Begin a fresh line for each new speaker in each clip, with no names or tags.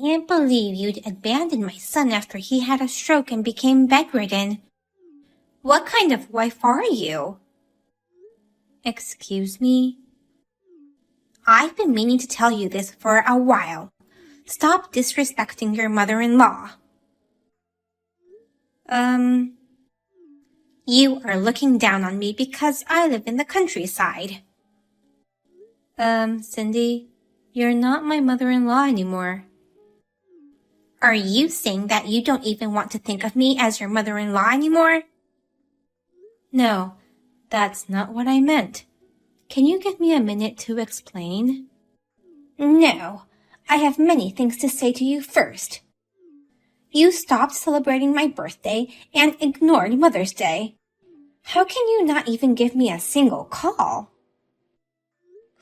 Can't believe you'd abandon my son after he had a stroke and became bedridden. What kind of wife are you? Excuse me? I've been meaning to tell you this for a while. Stop disrespecting your mother-in-law. You are looking down on me because I live in the countryside. Cindy, you're not my mother-in-law anymore. Are you saying that you don't even want to think of me as your mother-in-law anymore? No, that's not what I meant. Can you give me a minute to explain? No, I have many things to say to you first. You stopped celebrating my birthday and ignored Mother's Day. How can you not even give me a single call?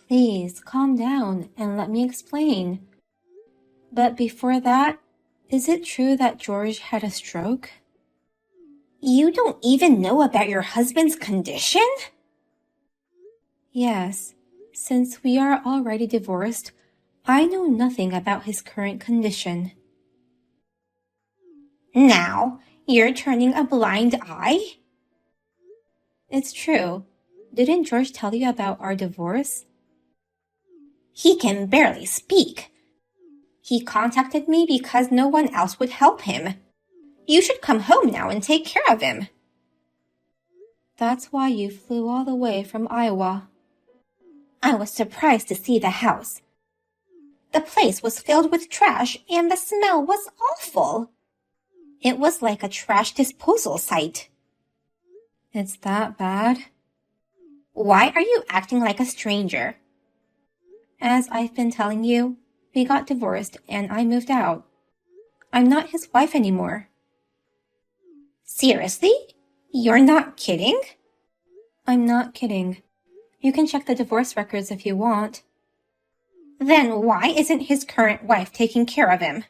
Please calm down and let me explain. But before that, is it true that George had a stroke? You don't even know about your husband's condition? Yes, since we are already divorced, I know nothing about his current condition. Now, you're turning a blind eye? It's true. Didn't George tell you about our divorce? He can barely speak. He contacted me because no one else would help him. You should come home now and take care of him. That's why you flew all the way from Iowa. I was surprised to see the house. The place was filled with trash and the smell was awful. It was like a trash disposal site. It's that bad? Why are you acting like a stranger? As I've been telling you, we got divorced and I moved out. I'm not his wife anymore. Seriously? You're not kidding? I'm not kidding. You can check the divorce records if you want. Then why isn't his current wife taking care of him?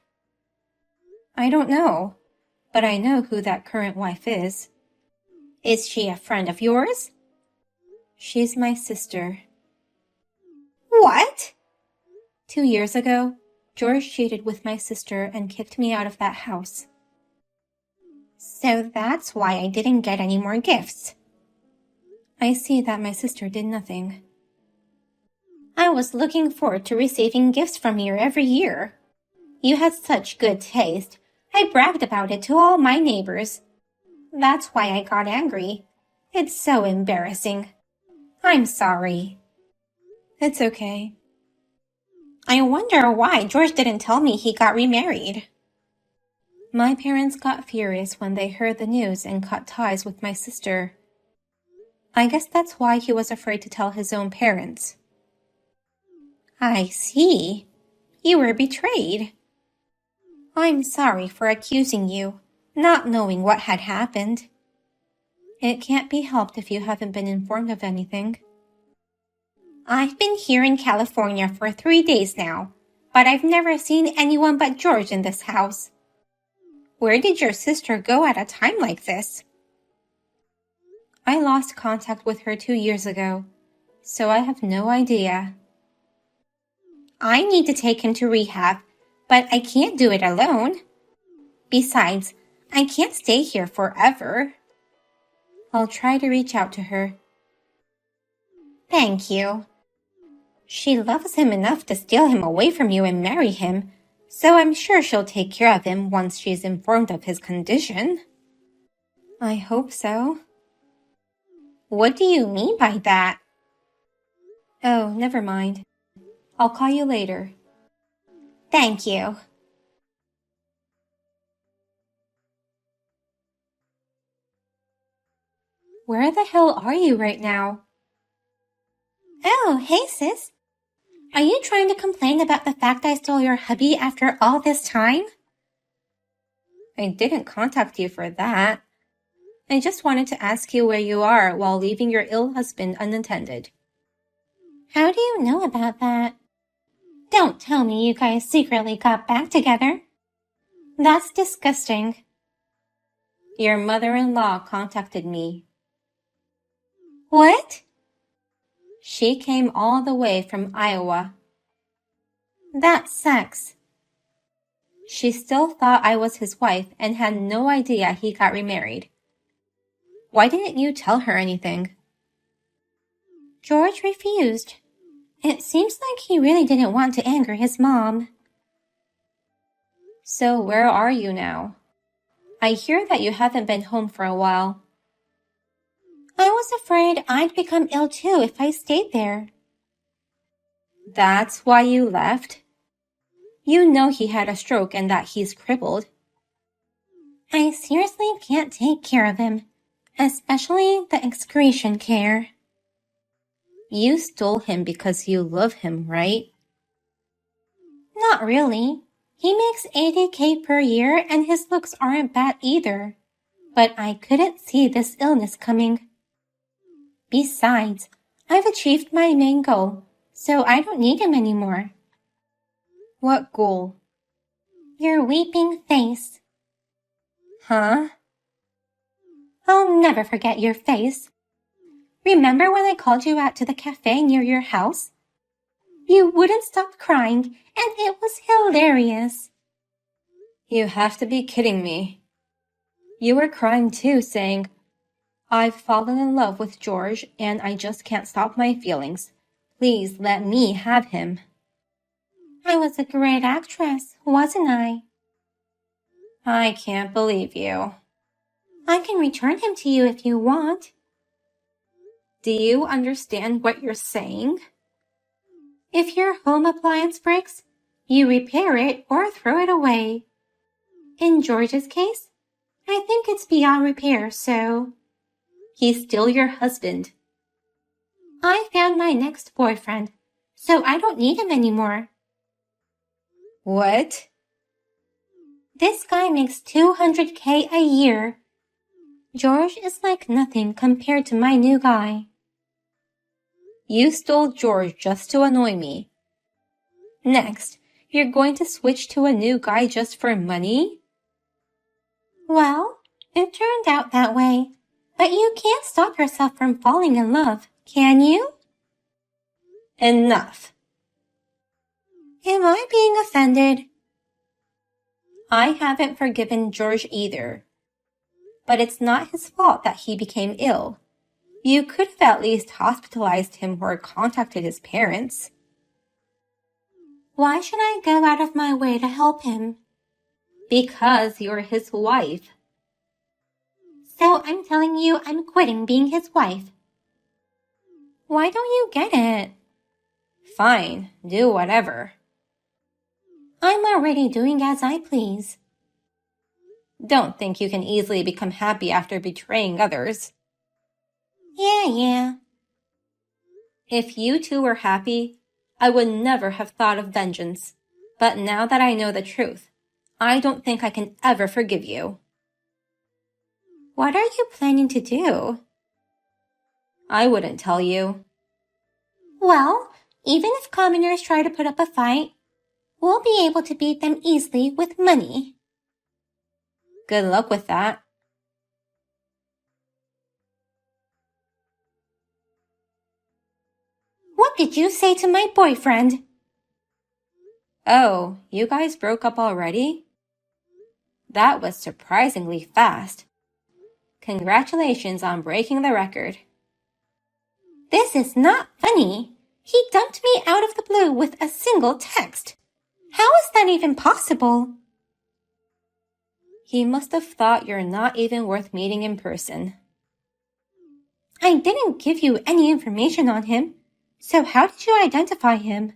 I don't know, but I know who that current wife is. Is she a friend of yours? She's my sister. What? 2 years ago, George cheated with my sister and kicked me out of that house. So that's why I didn't get any more gifts. I see that my sister did nothing. I was looking forward to receiving gifts from you every year. You had such good taste. I bragged about it to all my neighbors. That's why I got angry. It's so embarrassing. I'm sorry. It's okay. I wonder why George didn't tell me he got remarried. My parents got furious when they heard the news and cut ties with my sister. I guess that's why he was afraid to tell his own parents. I see. You were betrayed. I'm sorry for accusing you, not knowing what had happened. It can't be helped if you haven't been informed of anything. I've been here in California for 3 days now, but I've never seen anyone but George in this house. Where did your sister go at a time like this? I lost contact with her 2 years ago, so I have no idea. I need to take him to rehab, but I can't do it alone. Besides, I can't stay here forever. I'll try to reach out to her. Thank you. She loves him enough to steal him away from you and marry him, so I'm sure she'll take care of him once she's informed of his condition. I hope so. What do you mean by that? Oh, never mind. I'll call you later. Thank you. Where the hell are you right now? Oh, hey sis. Are you trying to complain about the fact I stole your hubby after all this time? I didn't contact you for that. I just wanted to ask you where you are while leaving your ill husband unattended. How do you know about that? Don't tell me you guys secretly got back together. That's disgusting. Your mother-in-law contacted me. What? She came all the way from Iowa. That sucks. She still thought I was his wife and had no idea he got remarried. Why didn't you tell her anything? George refused. It seems like he really didn't want to anger his mom. So where are you now? I hear that you haven't been home for a while. I was afraid I'd become ill too if I stayed there. That's why you left? You know he had a stroke and that he's crippled. I seriously can't take care of him, especially the excretion care. You stole him because you love him, right? Not really. He makes $80,000 per year and his looks aren't bad either. But I couldn't see this illness coming. Besides, I've achieved my main goal, so I don't need him anymore. What goal? Your weeping face. Huh? I'll never forget your face. Remember when I called you out to the cafe near your house? You wouldn't stop crying, and it was hilarious. You have to be kidding me. You were crying too, saying, I've fallen in love with George, and I just can't stop my feelings. Please let me have him. I was a great actress, wasn't I? I can't believe you. I can return him to you if you want. Do you understand what you're saying? If your home appliance breaks, you repair it or throw it away. In George's case, I think it's beyond repair, so... He's still your husband. I found my next boyfriend, so I don't need him anymore. What? This guy makes $200,000 a year. George is like nothing compared to my new guy. You stole George just to annoy me. Next, you're going to switch to a new guy just for money? Well, it turned out that way. But you can't stop yourself from falling in love, can you? Enough. Am I being offended? I haven't forgiven George either. But it's not his fault that he became ill. You could have at least hospitalized him or contacted his parents. Why should I go out of my way to help him? Because you're his wife. So I'm telling you I'm quitting being his wife. Why don't you get it? Fine, do whatever. I'm already doing as I please. Don't think you can easily become happy after betraying others. Yeah. If you two were happy, I would never have thought of vengeance. But now that I know the truth, I don't think I can ever forgive you. What are you planning to do? I wouldn't tell you. Well, even if commoners try to put up a fight, we'll be able to beat them easily with money. Good luck with that. What did you say to my boyfriend? Oh, you guys broke up already? That was surprisingly fast. Congratulations on breaking the record. This is not funny. He dumped me out of the blue with a single text. How is that even possible? He must have thought you're not even worth meeting in person. I didn't give you any information on him, so how did you identify him?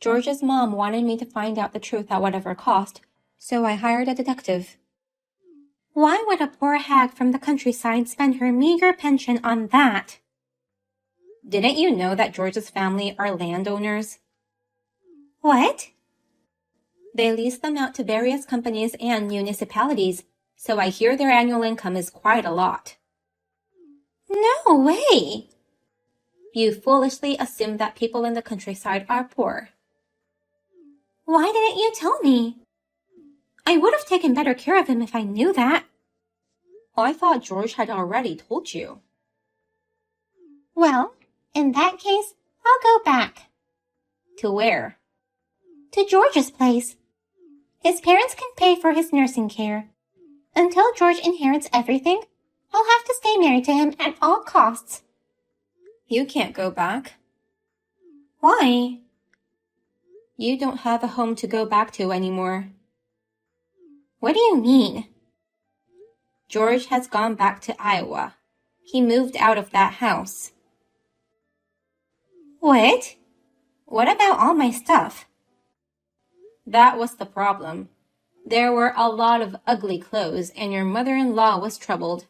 George's mom wanted me to find out the truth at whatever cost, so I hired a detective. Why would a poor hag from the countryside spend her meager pension on that? Didn't you know that George's family are landowners? What? They lease them out to various companies and municipalities, so I hear their annual income is quite a lot. No way! You foolishly assume that people in the countryside are poor. Why didn't you tell me? I would have taken better care of him if I knew that. I thought George had already told you. Well, in that case, I'll go back. To where? To George's place. His parents can pay for his nursing care. Until George inherits everything, I'll have to stay married to him at all costs.
You can't go back.
Why?
You don't have a home to go back to anymore.
What do you mean?
George has gone back to Iowa. He moved out of that house.
What? What about all my stuff?
That was the problem. There were a lot of ugly clothes and your mother-in-law was troubled.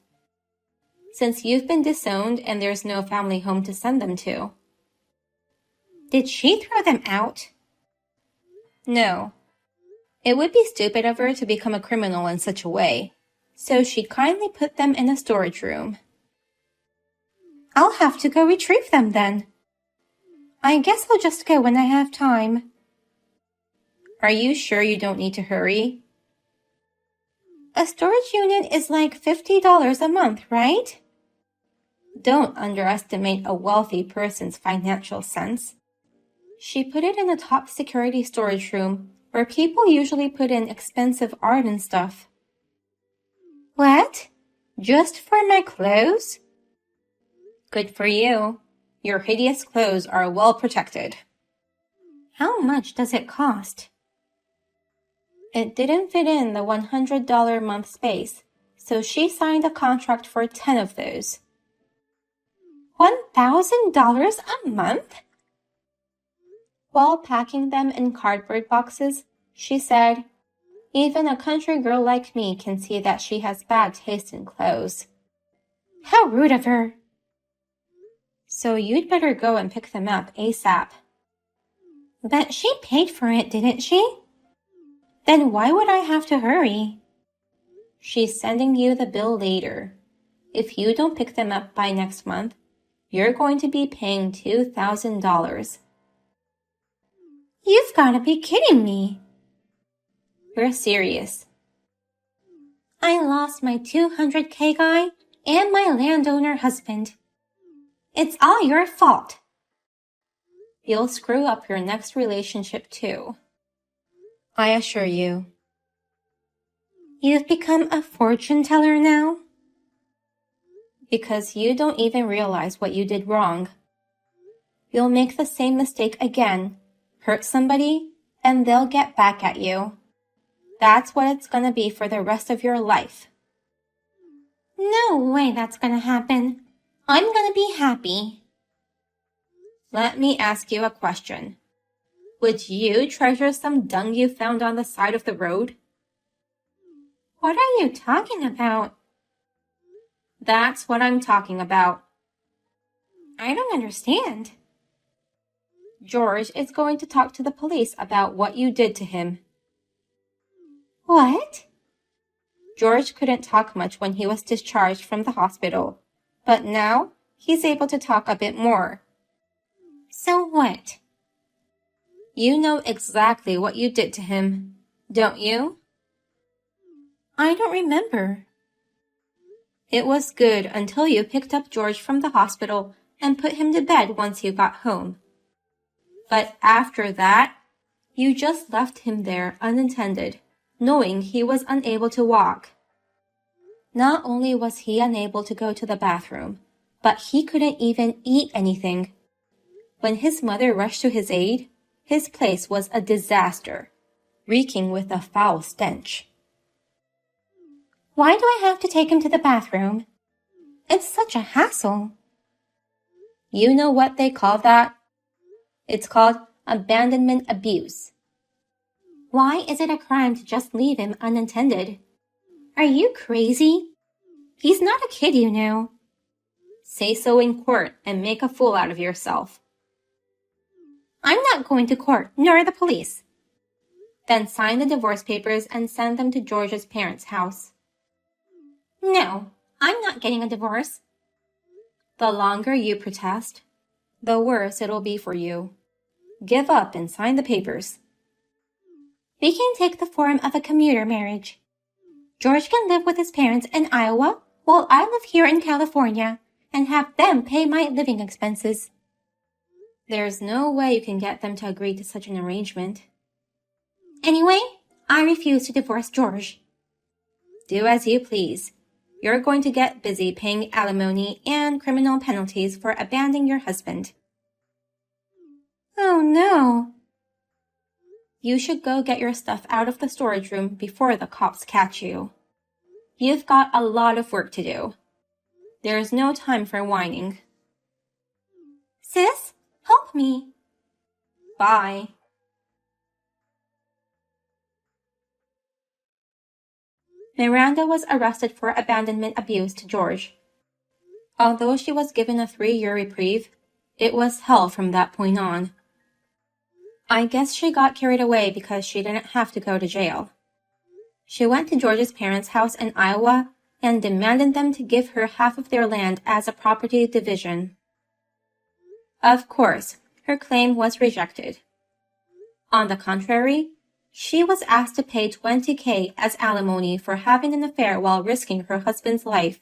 Since you've been disowned and there's no family home to send them to.
Did she throw them out?
No. It would be stupid of her to become a criminal in such a way, so she kindly put them in a storage room.
I'll have to go retrieve them then. I guess I'll just go when I have time.
Are you sure you don't need to hurry?
A storage unit is like $50 a month, right?
Don't underestimate a wealthy person's financial sense. She put it in a top security storage room where people usually put in expensive art and stuff.
What? Just for my clothes?
Good for you. Your hideous clothes are well protected.
How much does it cost?
It didn't fit in the $100 a month space, so she signed a contract for 10 of those.
$1,000 a month?
While packing them in cardboard boxes, she said, "Even a country girl like me can see that she has bad taste in clothes."
How rude of her.
So you'd better go and pick them up ASAP.
But she paid for it, didn't she? Then why would I have to hurry?
She's sending you the bill later. If you don't pick them up by next month, you're going to be paying $2,000.
You've got to be kidding me.
We're serious.
I lost my $200K guy and my landowner husband. It's all your fault.
You'll screw up your next relationship too. I assure you.
You've become a fortune teller now?
Because you don't even realize what you did wrong. You'll make the same mistake again, hurt somebody, and they'll get back at you. That's what it's gonna be for the rest of your life.
No way that's gonna happen. I'm gonna be happy.
Let me ask you a question. Would you treasure some dung you found on the side of the road?
What are you talking about?
That's what I'm talking about.
I don't understand.
George is going to talk to the police about what you did to him.
What?
George couldn't talk much when he was discharged from the hospital, but now he's able to talk a bit more.
So what?
You know exactly what you did to him, don't you?
I don't remember.
It was good until you picked up George from the hospital and put him to bed once you got home. But after that, you just left him there unintended, knowing he was unable to walk. Not only was he unable to go to the bathroom, but he couldn't even eat anything. When his mother rushed to his aid, his place was a disaster, reeking with a foul stench.
Why do I have to take him to the bathroom? It's such a hassle.
You know what they call that? It's called abandonment abuse.
Why is it a crime to just leave him unattended? Are you crazy? He's not a kid, you know.
Say so in court and make a fool out of yourself.
I'm not going to court, nor the police.
Then sign the divorce papers and send them to George's parents' house.
No, I'm not getting a divorce.
The longer you protest, the worse it'll be for you. Give up and sign the papers.
We can take the form of a commuter marriage. George can live with his parents in Iowa while I live here in California and have them pay my living expenses.
There's no way you can get them to agree to such an arrangement.
Anyway,
I refuse to divorce George. Do as you please. You're going to get busy paying alimony and criminal penalties for abandoning your husband.
Oh no.
You should go get your stuff out of the storage room before the cops catch you. You've got a lot of work to do. There's no time for whining.
Sis, help me.
Bye. Miranda was arrested for abandonment abuse to George. Although she was given a 3-year reprieve, it was hell from that point on. I guess she got carried away because she didn't have to go to jail. She went to George's parents' house in Iowa and demanded them to give her half of their land as a property division. Of course, her claim was rejected. On the contrary, she was asked to pay $20,000 as alimony for having an affair while risking her husband's life.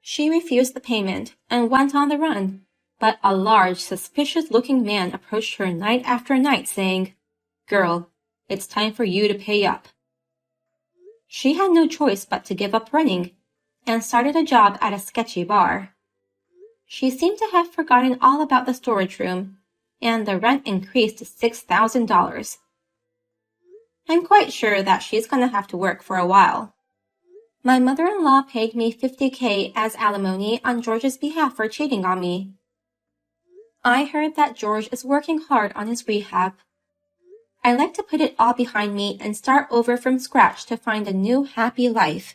She refused the payment and went on the run, but a large, suspicious-looking man approached her night after night saying, "Girl, it's time for you to pay up." She had no choice but to give up running and started a job at a sketchy bar. She seemed to have forgotten all about the storage room, and the rent increased to $6,000. I'm quite sure that she's going to have to work for a while. My mother-in-law paid me $50,000 as alimony on George's behalf for cheating on me. I heard that George is working hard on his rehab. I like to put it all behind me and start over from scratch to find a new happy life.